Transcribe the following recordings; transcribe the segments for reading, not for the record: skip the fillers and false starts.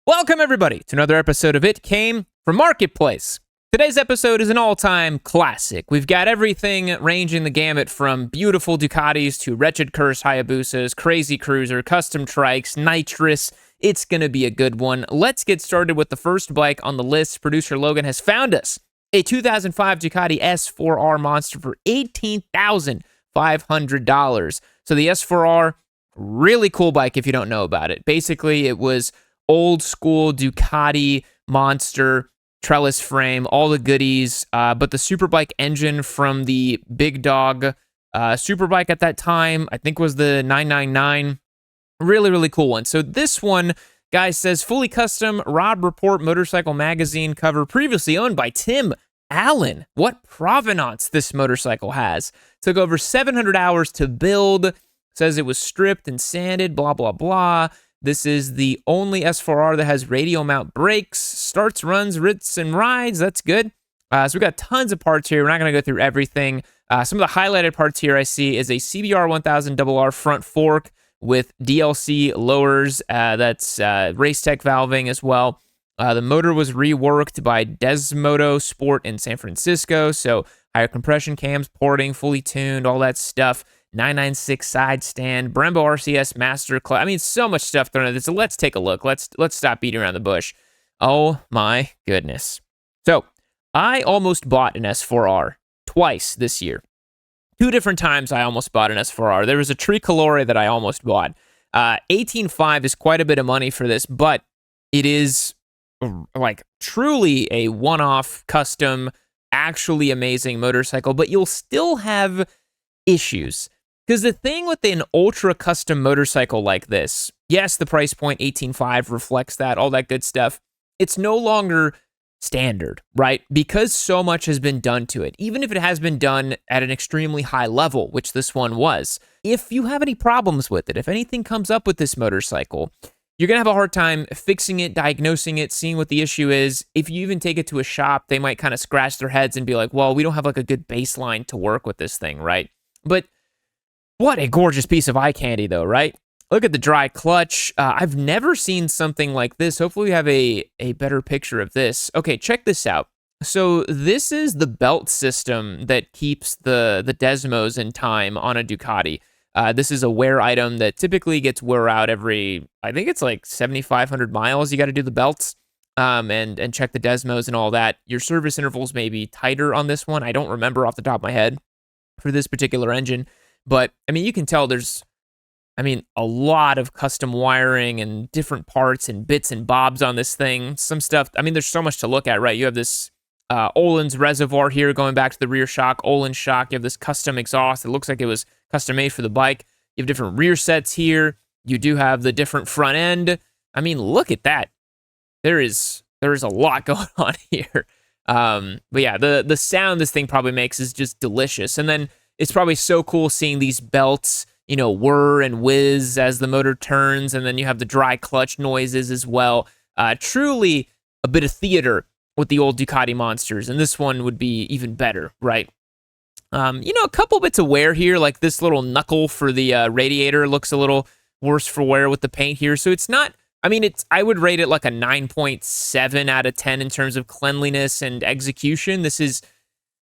Welcome, everybody, to another episode of It Came from Marketplace. Today's episode is an all-time classic. We've got everything ranging the gamut from beautiful Ducatis to wretched cursed Hayabusas, crazy cruiser, custom trikes, nitrous. It's going to be a good one. Let's get started with the first bike on the list. Producer Logan has found us a 2005 Ducati S4R Monster for $18,500. So the S4R, really cool bike if you don't know about it. Basically, it was old school Ducati Monster, trellis frame, all the goodies, but the Superbike engine from the big dog Superbike at that time, I think was the 999. Really, really cool one. So this one, guys, says fully custom Rob Report Motorcycle Magazine cover, previously owned by Tim Allen. What provenance this motorcycle has. Took over 700 hours to build. Says it was stripped and sanded, blah, blah, blah. This is the only S4R that has radial mount brakes, starts, runs, rits, and rides. That's good. So we got tons of parts here. We're not going to go through everything. Some of the highlighted parts here I see is a CBR 1000RR front fork with DLC lowers. That's race tech valving as well. The motor was reworked by Desmodo Sport in San Francisco. So higher compression cams, porting, fully tuned, all that stuff. 996 side stand, Brembo RCS master class. I mean, so much stuff thrown at this. So let's take a look. Let's stop beating around the bush. Oh my goodness. So I almost bought an S4R twice this year. Two different times I almost bought an S4R. There was a Tricolore that I almost bought. 18.5 is quite a bit of money for this, but it is like truly a one-off custom, actually amazing motorcycle, but you'll still have issues. Because the thing with an ultra custom motorcycle like this, yes, the price point 18.5 reflects that, all that good stuff. It's no longer standard, right? Because so much has been done to it, even if it has been done at an extremely high level, which this one was. If you have any problems with it, if anything comes up with this motorcycle, you're going to have a hard time fixing it, diagnosing it, seeing what the issue is. If you even take it to a shop, they might kind of scratch their heads and be like, well, we don't have like a good baseline to work with this thing, right? But what a gorgeous piece of eye candy, though, right? Look at the dry clutch. I've never seen something like this. Hopefully we have a better picture of this. Okay, check this out. So this is the belt system that keeps the Desmos in time on a Ducati. This is a wear item that typically gets wear out every, I think it's like 7,500 miles. You got to do the belts and check the Desmos and all that. Your service intervals may be tighter on this one. I don't remember off the top of my head for this particular engine. But, I mean, you can tell there's, a lot of custom wiring and different parts and bits and bobs on this thing. Some stuff, there's so much to look at, right? You have this Öhlins reservoir here going back to the rear shock, Öhlins shock. You have this custom exhaust. It looks like it was custom made for the bike. You have different rear sets here. You do have the different front end. Look at that. There is a lot going on here. But yeah, the sound this thing probably makes is just delicious. And then it's probably so cool seeing these belts, whir and whiz as the motor turns, and then you have the dry clutch noises as well. Truly a bit of theater with the old Ducati Monsters, and this one would be even better, right? A couple bits of wear here, like this little knuckle for the radiator looks a little worse for wear with the paint here, so it's not, I would rate it like a 9.7 out of 10 in terms of cleanliness and execution. This is,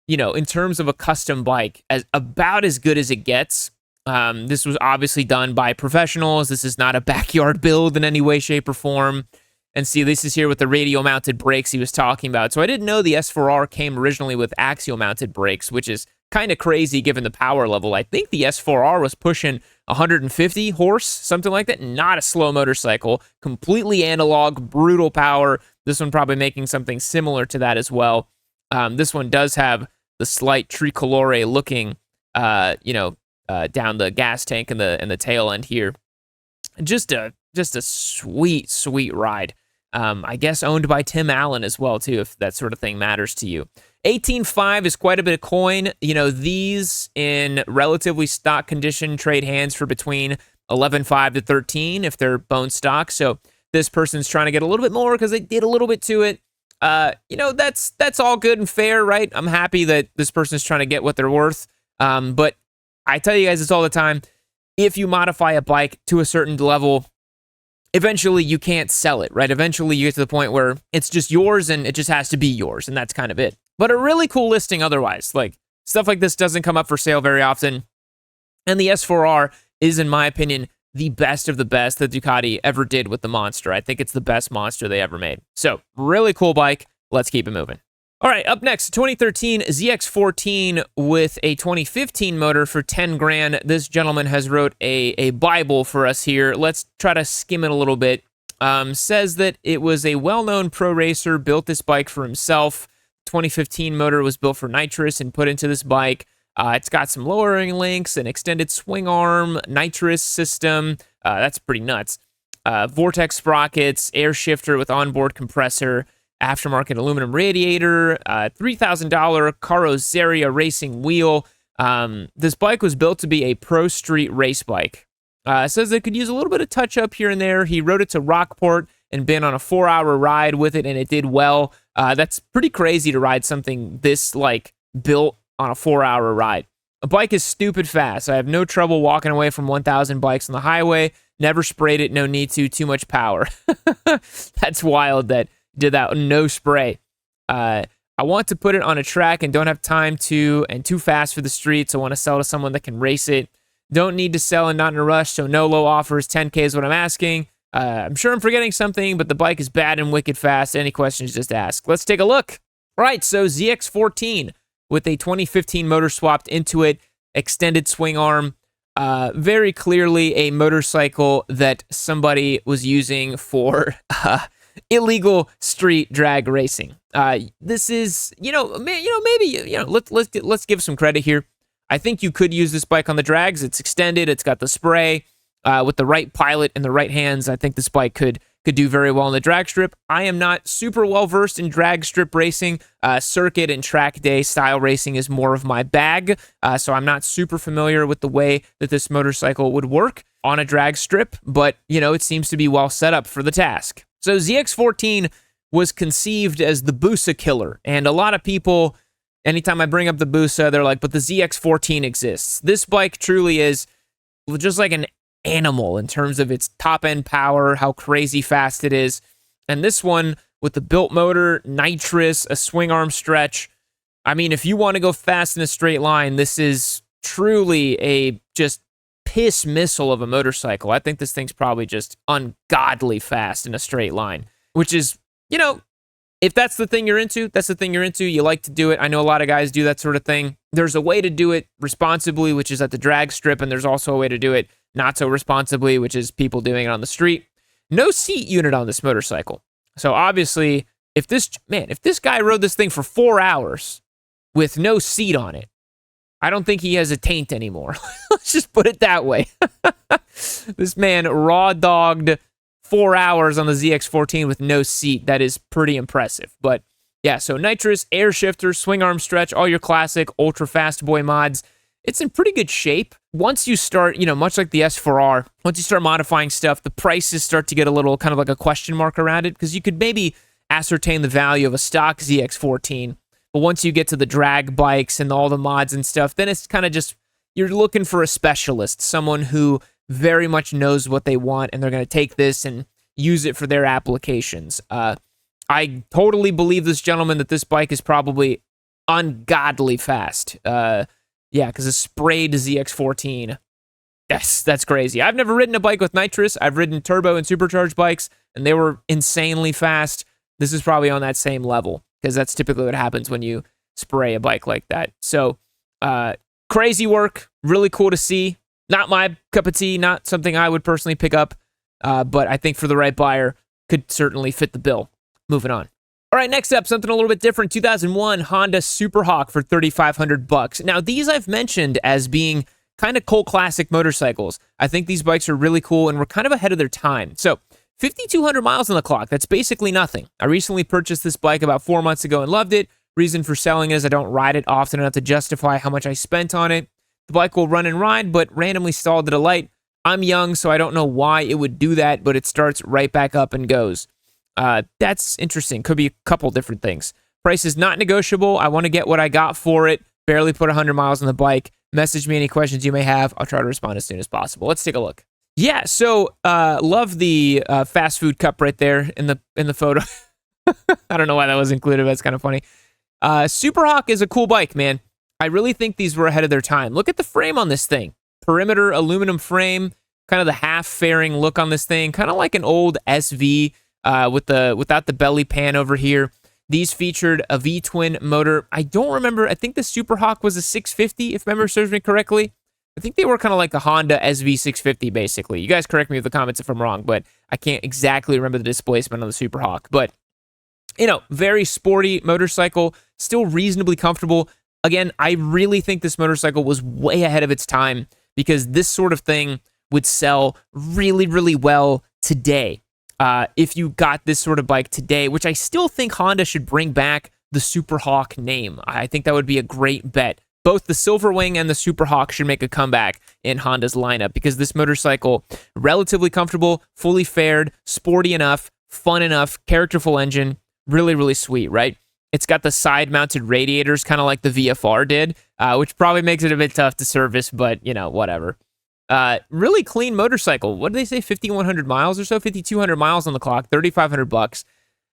in terms of a custom bike, about as good as it gets. This was obviously done by professionals. This is not a backyard build in any way, shape, or form. And see, this is here with the radial-mounted brakes he was talking about. So I didn't know the S4R came originally with axial-mounted brakes, which is kind of crazy given the power level. I think the S4R was pushing 150 horse, something like that. Not a slow motorcycle. Completely analog, brutal power. This one probably making something similar to that as well. This one does have the slight tricolore looking, down the gas tank and the tail end here. Just a sweet, sweet ride. I guess owned by Tim Allen as well, too, if that sort of thing matters to you. 18.5 is quite a bit of coin. These in relatively stock condition trade hands for between 11.5 to 13 if they're bone stock. So this person's trying to get a little bit more because they did a little bit to it. That's all good and fair, right? I'm happy that this person's trying to get what they're worth. But I tell you guys this all the time. If you modify a bike to a certain level, eventually you can't sell it, right? Eventually you get to the point where it's just yours and it just has to be yours, and that's kind of it. But a really cool listing otherwise. Like, stuff like this doesn't come up for sale very often. And the S4R is, in my opinion, the best of the best that Ducati ever did with the Monster. I think it's the best Monster they ever made. So, really cool bike. Let's keep it moving. All right, up next, 2013 ZX-14 with a 2015 motor for 10 grand. This gentleman has wrote a Bible for us here. Let's try to skim it a little bit. Says that it was a well-known pro racer, built this bike for himself. 2015 motor was built for nitrous and put into this bike. It's got some lowering links, an extended swing arm, nitrous system. That's pretty nuts. Vortex sprockets, air shifter with onboard compressor, aftermarket aluminum radiator, $3,000 Carrozzeria racing wheel. This bike was built to be a pro street race bike. Says it could use a little bit of touch-up here and there. He rode it to Rockport and been on a 4-hour ride with it, and it did well. That's pretty crazy to ride something this, like, built on a 4-hour ride. A bike is stupid fast. I have no trouble walking away from 1,000 bikes on the highway. Never sprayed it, no need to, too much power. That's wild that did that, no spray. I want to put it on a track and don't have time to, and too fast for the streets. I want to sell to someone that can race it. Don't need to sell and not in a rush, so no low offers. 10K is what I'm asking. I'm sure I'm forgetting something, but the bike is bad and wicked fast. Any questions, just ask. Let's take a look. All right, so ZX-14 with a 2015 motor swapped into it, extended swing arm. Very clearly a motorcycle that somebody was using for illegal street drag racing. This is, maybe let's give some credit here. I think you could use this bike on the drags. It's extended. It's got the spray. With the right pilot and the right hands, I think this bike could do very well in the drag strip. I am not super well versed in drag strip racing. Circuit and track day style racing is more of my bag. So I'm not super familiar with the way that this motorcycle would work on a drag strip, but it seems to be well set up for the task. So ZX-14 was conceived as the Busa killer, and a lot of people, anytime I bring up the Busa, they're like, but the ZX-14 exists. This bike truly is just like an animal in terms of its top-end power, how crazy fast it is. And this one, with the built motor, nitrous, a swing arm stretch, I mean, if you want to go fast in a straight line, this is truly a just piss missile of a motorcycle. I think this thing's probably just ungodly fast in a straight line, which is, if that's the thing you're into, that's the thing you're into. You like to do it. I know a lot of guys do that sort of thing. There's a way to do it responsibly, which is at the drag strip, and there's also a way to do it not so responsibly, which is people doing it on the street. No seat unit on this motorcycle. So obviously, if this guy rode this thing for 4 hours with no seat on it, I don't think he has a taint anymore. Let's just put it that way. This man raw dogged 4 hours on the ZX-14 with no seat. That is pretty impressive. But yeah, so nitrous, air shifter, swing arm stretch, all your classic ultra fast boy mods. It's in pretty good shape. Once you start, much like the S4R, once you start modifying stuff, the prices start to get a little kind of like a question mark around it, because you could maybe ascertain the value of a stock ZX-14. But once you get to the drag bikes and all the mods and stuff, then it's kind of just, you're looking for a specialist, someone who very much knows what they want, and they're going to take this and use it for their applications. I totally believe this gentleman that this bike is probably ungodly fast. Yeah, because a sprayed ZX-14, that's crazy. I've never ridden a bike with nitrous. I've ridden turbo and supercharged bikes, and they were insanely fast. This is probably on that same level, because that's typically what happens when you spray a bike like that. So, crazy work, really cool to see. Not my cup of tea, not something I would personally pick up, but I think for the right buyer, could certainly fit the bill. Moving on. All right, next up, something a little bit different. 2001 Honda Superhawk for $3,500. Now, these I've mentioned as being kind of cult classic motorcycles. I think these bikes are really cool and were kind of ahead of their time. So, 5,200 miles on the clock. That's basically nothing. I recently purchased this bike about 4 months ago and loved it. Reason for selling is I don't ride it often enough to justify how much I spent on it. The bike will run and ride, but randomly stalled at a light. I'm young, so I don't know why it would do that, but it starts right back up and goes. That's interesting. Could be a couple different things. Price is not negotiable. I want to get what I got for it. Barely put 100 miles on the bike. Message me any questions you may have. I'll try to respond as soon as possible. Let's take a look. Yeah, so love the fast food cup right there in the photo. I don't know why that was included, but it's kind of funny. Superhawk is a cool bike, man. I really think these were ahead of their time. Look at the frame on this thing. Perimeter aluminum frame, kind of the half fairing look on this thing, kind of like an old SV without the belly pan over here. These featured a V-twin motor. I don't remember. I think the Superhawk was a 650, if memory serves me correctly. I think they were kind of like a Honda SV650, basically. You guys correct me in the comments if I'm wrong, but I can't exactly remember the displacement on the Superhawk. But, you know, very sporty motorcycle, still reasonably comfortable. Again, I really think this motorcycle was way ahead of its time because this sort of thing would sell really, really well today. If you got this sort of bike today, which I still think Honda should bring back the Superhawk name. I think that would be a great bet. Both the Silverwing and the Superhawk should make a comeback in Honda's lineup because this motorcycle, relatively comfortable, fully fared, sporty enough, fun enough, characterful engine, really, really sweet, right? It's got the side-mounted radiators, kind of like the VFR did, which probably makes it a bit tough to service, but, you know, whatever. Really clean motorcycle. What did they say? 5,100 miles or so? 5,200 miles on the clock, $3,500.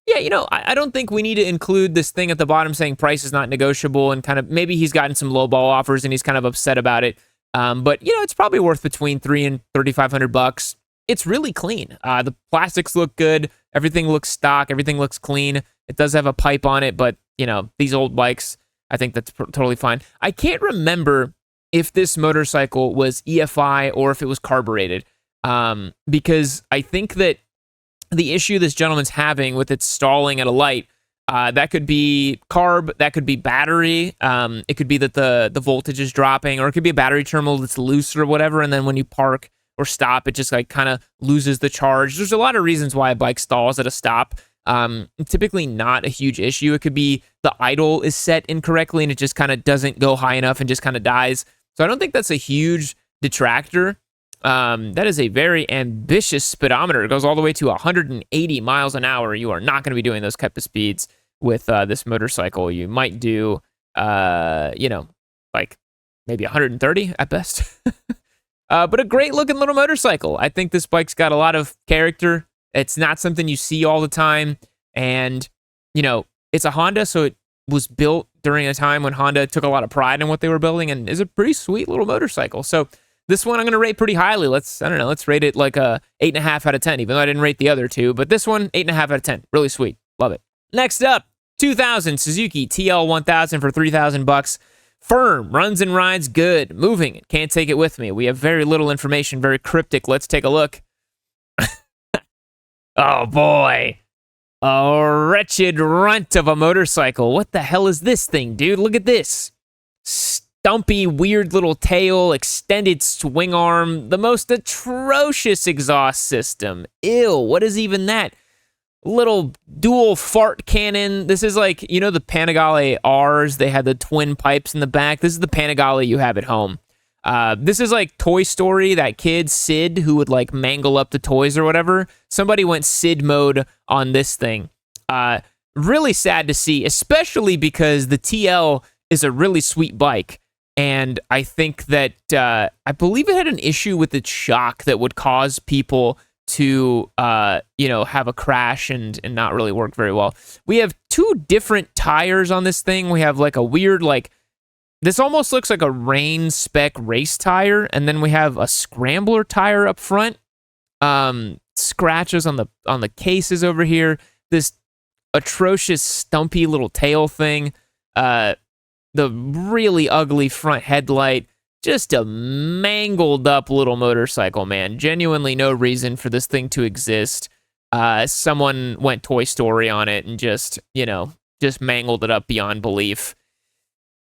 Yeah, you know, I don't think we need to include this thing at the bottom saying price is not negotiable and kind of maybe he's gotten some lowball offers and he's kind of upset about it. But, you know, it's probably worth between $3,000 and $3,500. It's really clean. The plastics look good. Everything looks stock. Everything looks clean. It does have a pipe on it, but, you know, these old bikes, I think that's totally fine. I can't remember if this motorcycle was EFI or if it was carbureted, because I think that the issue this gentleman's having with its stalling at a light, that could be carb, that could be battery, it could be that the voltage is dropping, or it could be a battery terminal that's loose or whatever, and then when you park or stop, it just like kind of loses the charge. There's a lot of reasons why a bike stalls at a stop. Typically not a huge issue. It could be the idle is set incorrectly and it just kind of doesn't go high enough and just kind of dies. So I don't think that's a huge detractor. That is a very ambitious speedometer. It goes all the way to 180 miles an hour. You are not going to be doing those type of speeds with this motorcycle. You might do, you know, like maybe 130 at best. But a great looking little motorcycle. I think this bike's got a lot of character. It's not something you see all the time. And, you know, it's a Honda, so it was built during a time when Honda took a lot of pride in what they were building and is a pretty sweet little motorcycle. So this one I'm going to rate pretty highly. Let's rate it like a 8.5 out of 10, even though I didn't rate the other two. But this one, 8.5 out of 10. Really sweet. Love it. Next up, 2000 Suzuki TL1000 for $3,000. Firm, runs and rides good, moving. Can't take it with me. We have very little information, very cryptic. Let's take a look. Oh boy. A wretched runt of a motorcycle. What the hell is this thing, dude? Look at this. Stumpy, weird little tail, extended swing arm, the most atrocious exhaust system. Ew, what is even that? Little dual fart cannon. This is like, you know, the Panigale R's. They had the twin pipes in the back. This is the Panigale you have at home. This is like Toy Story, that kid, Sid, who would like mangle up the toys or whatever. Somebody went Sid mode on this thing. Really sad to see, especially because the TL is a really sweet bike. And I think that, I believe it had an issue with its shock that would cause people to, you know, have a crash and not really work very well. We have two different tires on this thing. We have like a weird, like, this almost looks like a rain spec race tire. And then we have a scrambler tire up front. Scratches on the cases over here. This atrocious stumpy little tail thing. The really ugly front headlight. Just a mangled up little motorcycle, man. Genuinely no reason for this thing to exist. Someone went Toy Story on it and just, you know, just mangled it up beyond belief.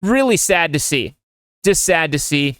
Really sad to see. Just sad to see.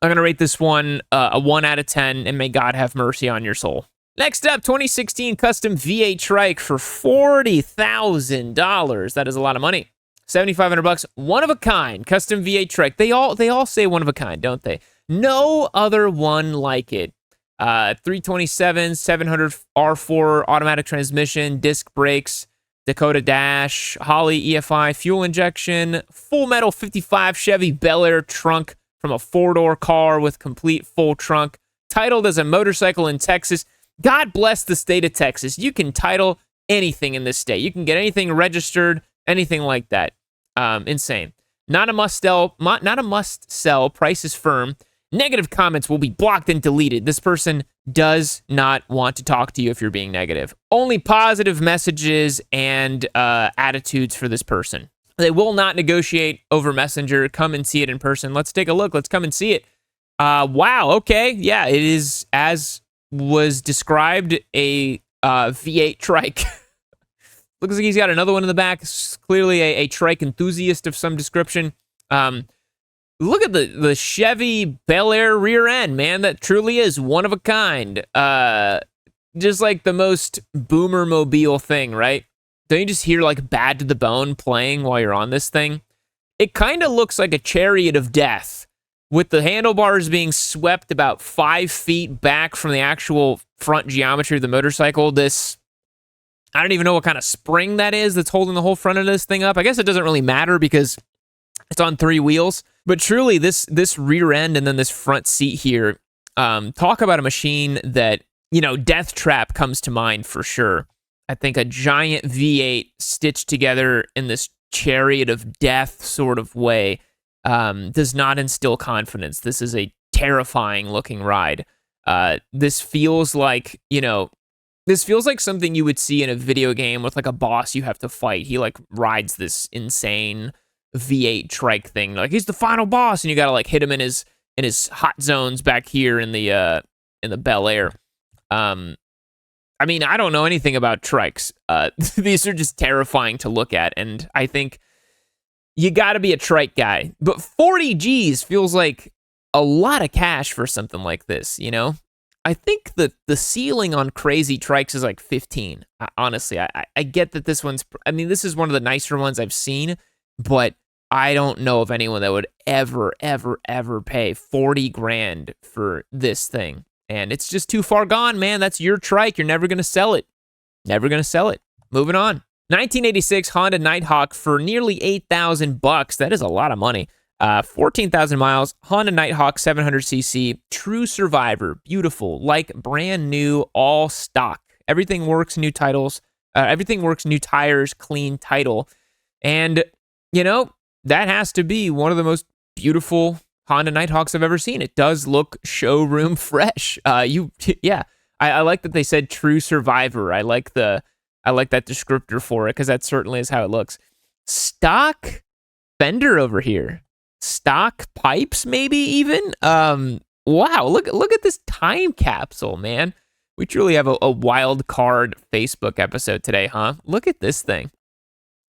I'm going to rate this one a 1 out of 10, and may God have mercy on your soul. Next up, 2016 custom V8 Trike for $40,000. That is a lot of money. $7,500, one of a kind, custom V8 Trike. They all say one of a kind, don't they? No other one like it. 327, 700 R4 automatic transmission, disc brakes, Dakota dash, Harley EFI fuel injection, full metal 55 Chevy Bel Air trunk from a 4-door car with complete full trunk, titled as a motorcycle in Texas. God bless the state of Texas. You can title anything in this state. You can get anything registered, anything like that. Insane. Not a must sell. Not a must sell. Price is firm. Negative comments will be blocked and deleted. This person does not want to talk to you if you're being negative. Only positive messages and attitudes for this person. They will not negotiate over Messenger. Come and see it in person. Let's take a look. Let's come and see it. Wow. Okay. Yeah, it is as was described a V8 Trike. Looks like he's got another one in the back. It's clearly a trike enthusiast of some description. Look at the Chevy Bel Air rear end, man. That truly is one of a kind. Just like the most boomer mobile thing, right? Don't you just hear like Bad to the Bone playing while you're on this thing? It kind of looks like a chariot of death, with the handlebars being swept about 5 feet back from the actual front geometry of the motorcycle. This, I don't even know what kind of spring that is that's holding the whole front of this thing up. I guess it doesn't really matter because it's on 3 wheels. But truly, this rear end and then this front seat here, talk about a machine that, you know, Death Trap comes to mind for sure. I think a giant V8 stitched together in this chariot of death sort of way does not instill confidence. This is a terrifying looking ride. This feels like, you know, this feels like something you would see in a video game with like a boss you have to fight. He like rides this insane V8 trike thing. Like he's the final boss and you got to like hit him in his hot zones back here in the Bel Air. I mean, I don't know anything about trikes. These are just terrifying to look at, and I think you got to be a trike guy. But 40 G's feels like a lot of cash for something like this, you know? I think the ceiling on crazy trikes is like 15. Honestly, I get that this one's... I mean, this is one of the nicer ones I've seen, but I don't know of anyone that would ever pay 40 grand for this thing. And it's just too far gone, man. That's your trike. You're never going to sell it. Never going to sell it. Moving on. 1986 Honda Nighthawk for nearly $8,000. That is a lot of money. 14,000 miles. Honda Nighthawk 700cc. True survivor. Beautiful. Like brand new. All stock. Everything works. New titles. Everything works. New tires. Clean title. And, you know, that has to be one of the most beautiful Honda Nighthawks I've ever seen. It does look showroom fresh. I like that they said true survivor. I like that descriptor for it because that certainly is how it looks. Stock fender over here. Stock pipes, maybe even. Wow, look at this time capsule, man. We truly have a wild card Facebook episode today, huh? Look at this thing.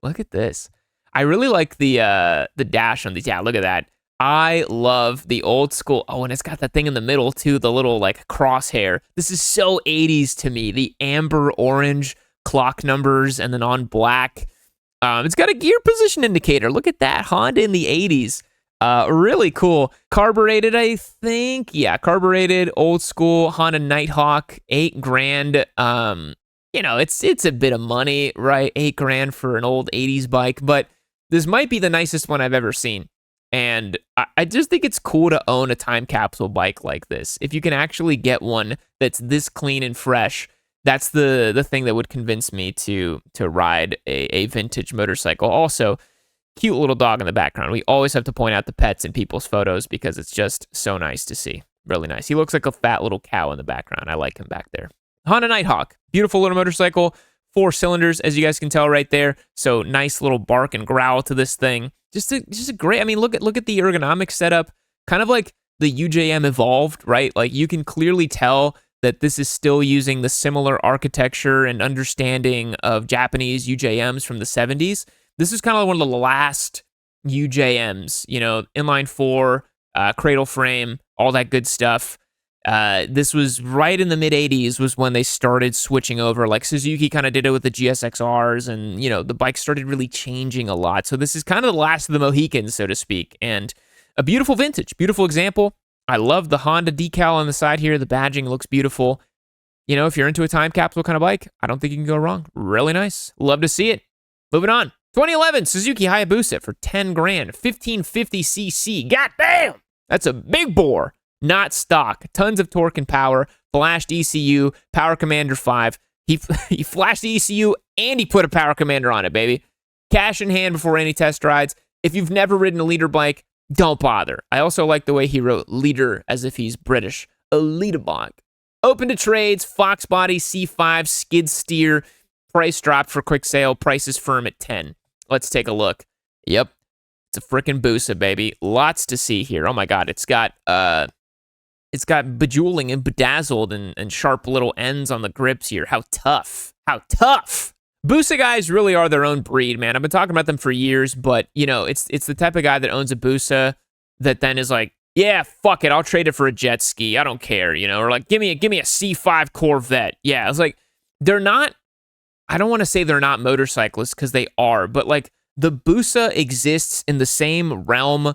Look at this. I really like the dash on these. Yeah, look at that. I love the old school. Oh, and it's got that thing in the middle too, the little like crosshair. This is so 80s to me. The amber orange clock numbers and then on black. It's got a gear position indicator. Look at that. Honda in the 80s. Really cool. Carbureted, I think. Yeah, carbureted, old school Honda Nighthawk, $8 grand. You know, it's a bit of money, right? $8 grand for an old 80s bike, but this might be the nicest one I've ever seen. And I just think it's cool to own a time capsule bike like this. If you can actually get one that's this clean and fresh, that's the thing that would convince me to ride a vintage motorcycle. Also, cute little dog in the background. We always have to point out the pets in people's photos because it's just so nice to see. Really nice. He looks like a fat little cow in the background. I like him back there. Honda Nighthawk. Beautiful little motorcycle. 4 cylinders, as you guys can tell right there. So nice little bark and growl to this thing. Just a great, I mean, look at the ergonomic setup, kind of like the UJM Evolved, right? Like you can clearly tell that this is still using the similar architecture and understanding of Japanese UJMs from the 70s. This is kind of one of the last UJMs, you know, inline 4, cradle frame, all that good stuff. This was right in the mid 80s was when they started switching over. Like Suzuki kind of did it with the GSX-Rs, and you know the bike started really changing a lot. So this is kind of the last of the Mohicans, so to speak, and a beautiful vintage, beautiful example. I love the Honda decal on the side here. The badging looks beautiful. You know, if you're into a time capsule kind of bike, I don't think you can go wrong. Really nice. Love to see it. Moving on. 2011 Suzuki Hayabusa for 10 grand, 1550cc. Goddamn, that's a big bore. not stock. Tons of torque and power. Flashed ECU, Power Commander 5. He flashed the ECU and he put a Power Commander on it, baby. Cash in hand before any test rides. If you've never ridden a leader bike, don't bother. I also like the way he wrote leader as if he's British. A leader bike. Open to trades, Fox Body C5 skid steer. Price dropped for quick sale. Price is firm at 10. Let's take a look. Yep. It's a freaking Busa, baby. Lots to see here. Oh my god, it's got bejeweling and bedazzled and sharp little ends on the grips here. How tough. How tough. Busa guys really are their own breed, man. I've been talking about them for years, but you know, it's the type of guy that owns a Busa that then is like, yeah, fuck it, I'll trade it for a jet ski. I don't care, you know, or like give me a C5 Corvette. Yeah, it's like they're not. I don't want to say they're not motorcyclists because they are, but like the Busa exists in the same realm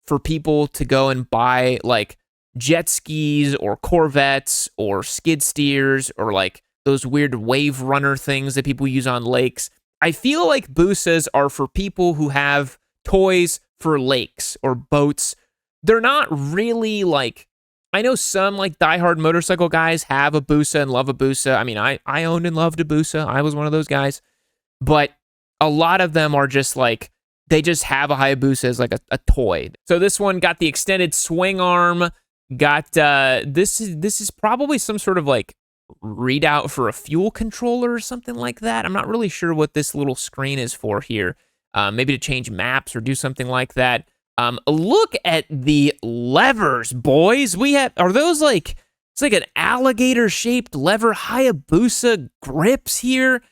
for people to go and buy like jet skis or Corvettes or skid steers or like those weird wave runner things that people use on lakes. I feel like Busas are for people who have toys for lakes or boats. They're not really like, I know some like diehard motorcycle guys have a Busa and love a Busa. I mean, I owned and loved a Busa. I was one of those guys. But a lot of them are just like, they just have a Hayabusa as like a toy. So this one got the extended swing arm, got, this is probably some sort of like readout for a fuel controller or something like that. I'm not really sure what this little screen is for here. Maybe to change maps or do something like that. Look at the levers, boys. Are those like, it's like an alligator-shaped lever Hayabusa grips here.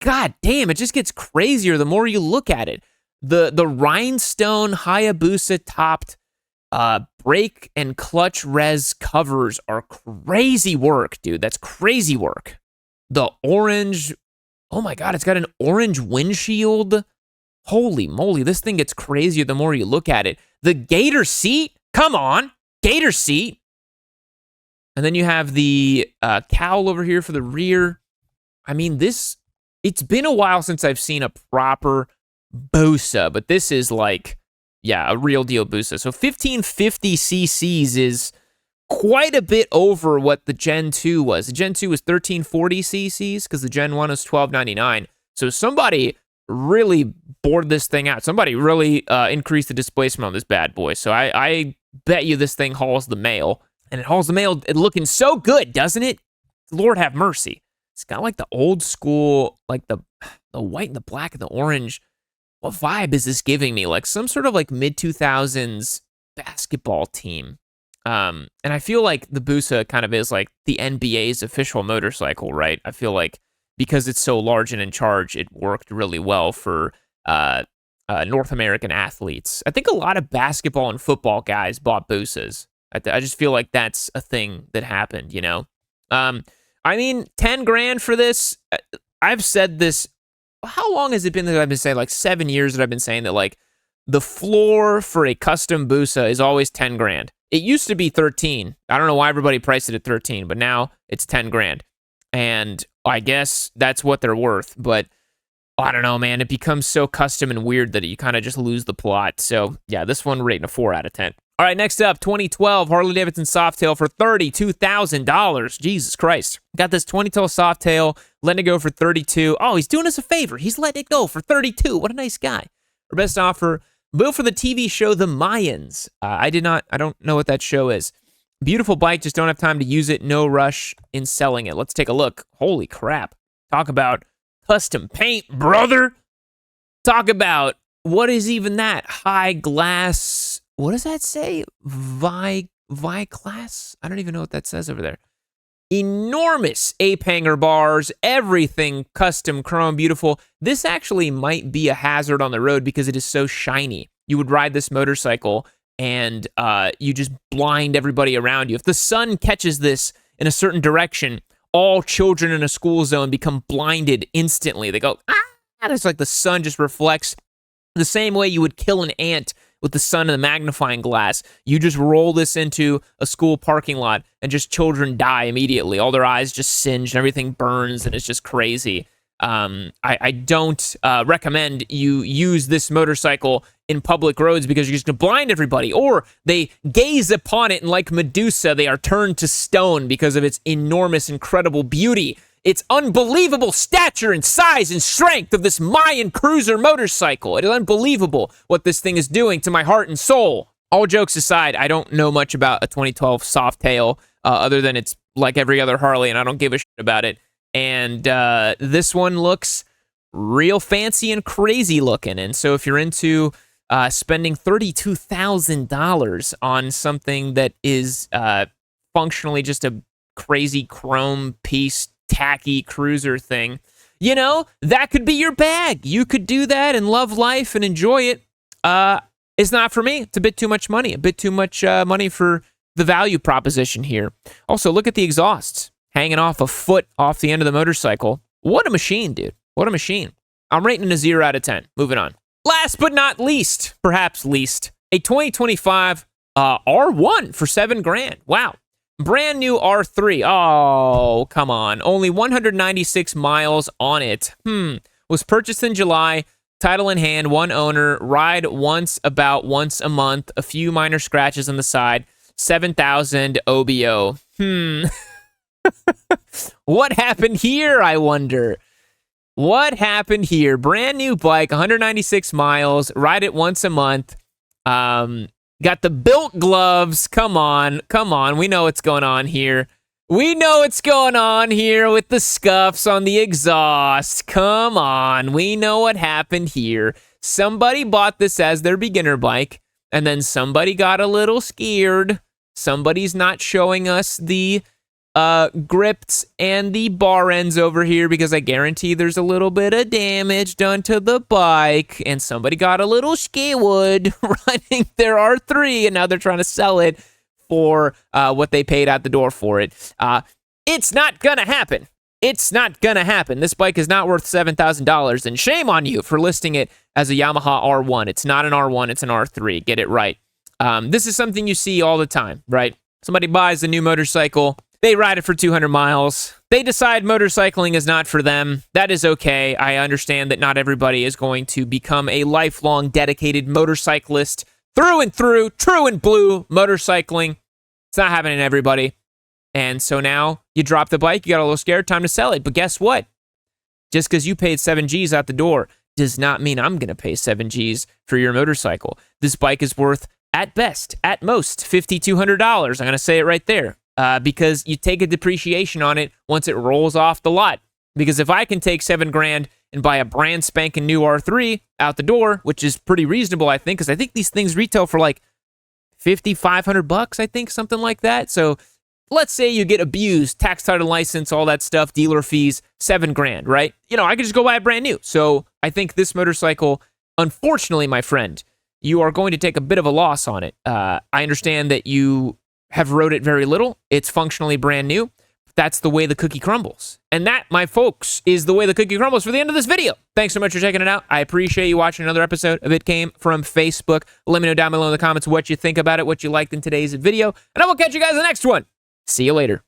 God damn, it just gets crazier the more you look at it. The rhinestone Hayabusa topped brake and clutch res covers are crazy work, dude. That's crazy work. The orange, oh my god, it's got an orange windshield. Holy moly, this thing gets crazier the more you look at it. The gator seat, come on, gator seat. And then you have the cowl over here for the rear. I mean, it's been a while since I've seen a proper Busa, but this is like, yeah, a real deal Busa. So 1550 cc's is quite a bit over what the Gen 2 was. The Gen 2 was 1340 cc's because the Gen 1 was 1299. So somebody really bored this thing out. Somebody really increased the displacement on this bad boy. So I bet you this thing hauls the mail. And it hauls the mail looking so good, doesn't it? Lord have mercy. It's got like the old school, like the white and the black and the orange. What vibe is this giving me? Like some sort of like mid-2000s basketball team. And I feel like the Busa kind of is like the NBA's official motorcycle, right? I feel like because it's so large and in charge, it worked really well for North American athletes. I think a lot of basketball and football guys bought Busas. I just feel like that's a thing that happened, you know? I mean, 10 grand for this. I've said this. How long has it been that I've been saying? Like 7 years that I've been saying that like the floor for a custom Busa is always 10 grand. It used to be 13. I don't know why everybody priced it at 13, but now it's 10 grand. And I guess that's what they're worth. But I don't know, man. It becomes so custom and weird that you kind of just lose the plot. So yeah, this one rating a 4 out of 10. All right, next up, 2012 Harley Davidson Softail for $32,000. Jesus Christ. Got this 2012 Softail, letting it go for $32,000. Oh, he's doing us a favor. He's letting it go for $32,000. What a nice guy. Our best offer, built for the TV show The Mayans. I don't know what that show is. Beautiful bike, just don't have time to use it. No rush in selling it. Let's take a look. Holy crap. Talk about custom paint, brother. Talk about, what is even that? High glass, what does that say? Vi-class? I don't even know what that says over there. Enormous ape hanger bars, everything custom chrome, beautiful. This actually might be a hazard on the road because it is so shiny. You would ride this motorcycle and you just blind everybody around you. If the sun catches this in a certain direction, all children in a school zone become blinded instantly. They go, ah! It's like the sun just reflects the same way you would kill an ant with the sun and the magnifying glass. You just roll this into a school parking lot and just children die immediately. All their eyes just singe and everything burns and it's just crazy. I don't recommend you use this motorcycle in public roads because you're just going to blind everybody. Or they gaze upon it and like Medusa, they are turned to stone because of its enormous, incredible beauty. Its unbelievable stature and size and strength of this Mayan cruiser motorcycle. It is unbelievable what this thing is doing to my heart and soul. All jokes aside, I don't know much about a 2012 Softail other than it's like every other Harley, and I don't give a shit about it. And this one looks real fancy and crazy looking. And so if you're into spending $32,000 on something that is functionally just a crazy chrome piece, tacky cruiser thing, you know, that could be your bag. You could do that and love life and enjoy it. It's not for me. It's a bit too much money. A bit too much money for the value proposition here. Also, look at the exhausts hanging off a foot off the end of the motorcycle. What a machine, dude. What a machine. I'm rating it a 0 out of 10. Moving on. Last but not least, perhaps least, a 2025 R1 for $7,000. Wow. Brand new R3. Oh, come on. Only 196 miles on it. Was purchased in July. Title in hand, one owner. Ride about once a month. A few minor scratches on the side. 7,000 OBO. What happened here, I wonder? What happened here? Brand new bike, 196 miles, ride it once a month. Got the built gloves. Come on. We know what's going on here. We know what's going on here with the scuffs on the exhaust. Come on. We know what happened here. Somebody bought this as their beginner bike, and then somebody got a little scared. Somebody's not showing us the grips and the bar ends over here because I guarantee there's a little bit of damage done to the bike, and somebody got a little scared running their R3, and now they're trying to sell it for what they paid out the door for it. It's not gonna happen. It's not gonna happen. This bike is not worth $7,000, and shame on you for listing it as a Yamaha R1. It's not an R1, it's an R3. Get it right. This is something you see all the time, right? Somebody buys a new motorcycle, they ride it for 200 miles. They decide motorcycling is not for them. That is okay. I understand that not everybody is going to become a lifelong dedicated motorcyclist through and through, true and blue motorcycling. It's not happening to everybody. And so now you drop the bike, you got a little scared, time to sell it. But guess what? Just because you paid 7 G's out the door does not mean I'm going to pay 7 G's for your motorcycle. This bike is worth, at best, at most, $5,200. I'm going to say it right there. Because you take a depreciation on it once it rolls off the lot. Because if I can take $7,000 and buy a brand spanking new R3 out the door, which is pretty reasonable, I think, because I think these things retail for like $5,500, I think, something like that. So let's say you get abused, tax, title, license, all that stuff, dealer fees, $7,000, right? You know, I could just go buy a brand new. So I think this motorcycle, unfortunately, my friend, you are going to take a bit of a loss on it. I understand that you have rode it very little. It's functionally brand new. That's the way the cookie crumbles. And that, my folks, is the way the cookie crumbles for the end of this video. Thanks so much for checking it out. I appreciate you watching another episode of It Came From Facebook. Let me know down below in the comments what you think about it, what you liked in today's video, and I will catch you guys in the next one. See you later.